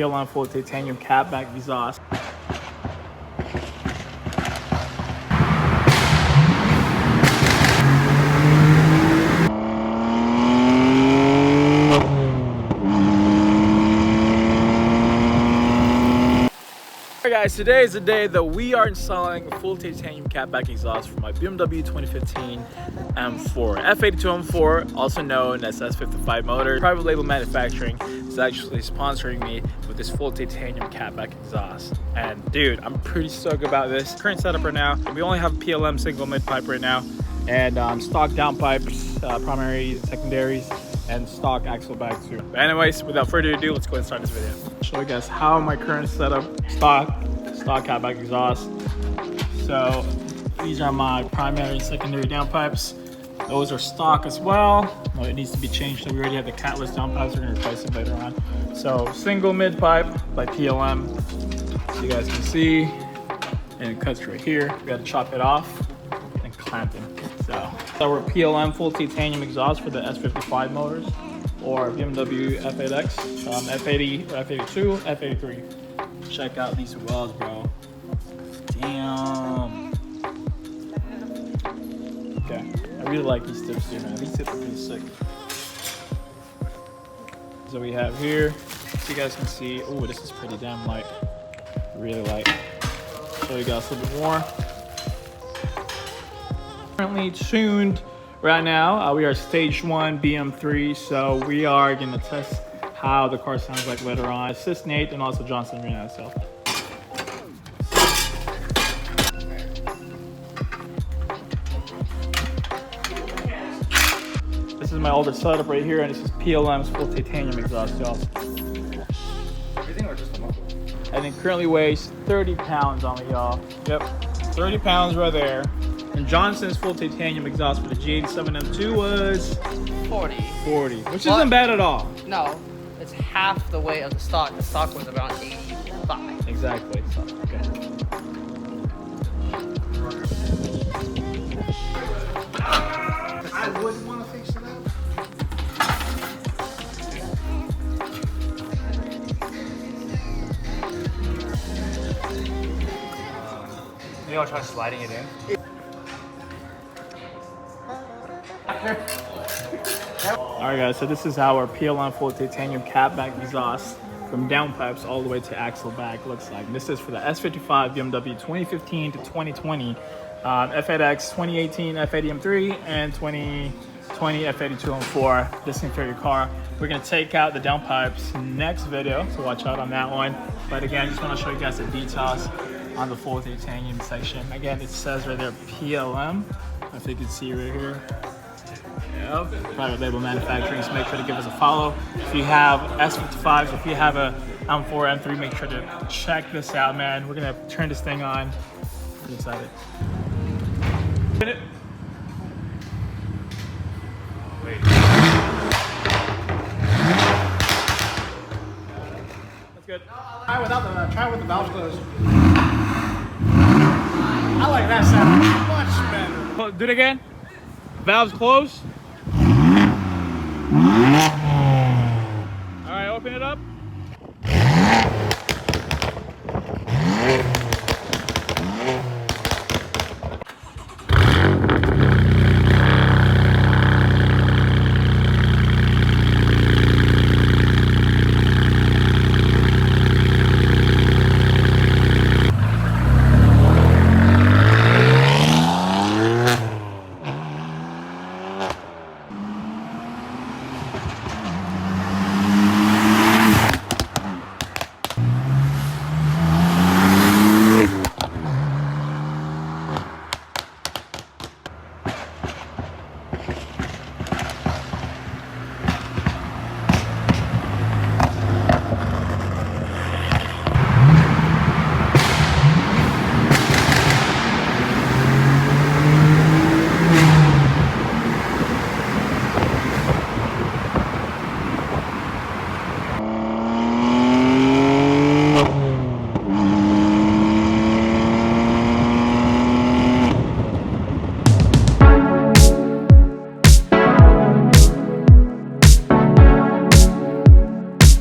PLM full titanium catback exhaust. Alright guys, today is the day that we are installing a full titanium catback exhaust for my BMW 2015 M4. F82 M4, also known as F55 motor. Private Label Manufacturing is actually sponsoring me with this full titanium catback exhaust. And dude, I'm pretty stoked about this. Current setup right now, we only have PLM single mid pipe right now, and stock downpipes, primaries, secondaries, and stock axle bag too. But anyways, without further ado, let's go and start this video. I'll show you guys how my current setup, stock catback exhaust. So these are my primary and secondary downpipes. Those are stock as well. No, it needs to be changed. So we already have the catless downpipes. We're gonna replace them later on. So single mid pipe by PLM, so you guys can see, and it cuts right here. We gotta chop it off and clamp them. So we're PLM full titanium exhaust for the S55 motors, or BMW F8X, F80, F82, F83. Check out these welds, bro. Damn. Okay, I really like these tips here, man. These tips are pretty sick. So we have here, so you guys can see, oh, this is pretty damn light. Really light. Show you guys a little bit more. Currently tuned right now. We are stage 1 BM3, so we are going to test how the car sounds like later on. Assist Nate and also Johnson right now. So this is my older setup right here, and this is PLM's full titanium exhaust, y'all. Everything or just the muffler? I think currently weighs 30 pounds on it, y'all. Yep, 30 pounds right there. And Johnson's full titanium exhaust for the G87 M2 was 40, which isn't bad at all. No, it's half the weight of the stock. The stock was around 85. Exactly. So, okay. I wouldn't want to fix it up. You want to try sliding it in? Alright guys, so this is how our PLM full titanium catback exhaust from downpipes all the way to axle back looks like. And this is for the S55 BMW 2015 to 2020, F8X 2018 F80 M3, and 2020 F82 M4. This interior car. We're going to take out the downpipes next video, so watch out on that one. But again, I just want to show you guys the details on the full titanium section. Again, it says right there PLM, if you can see right here. Yep. Private Label Manufacturing, so make sure to give us a follow. If you have S55s, if you have a M4, M3, make sure to check this out, man. We're gonna turn this thing on. I'm excited. Wait. That's good. Try with the valves closed. I like that sound much better. Do it again. Valves closed. All right, open it up.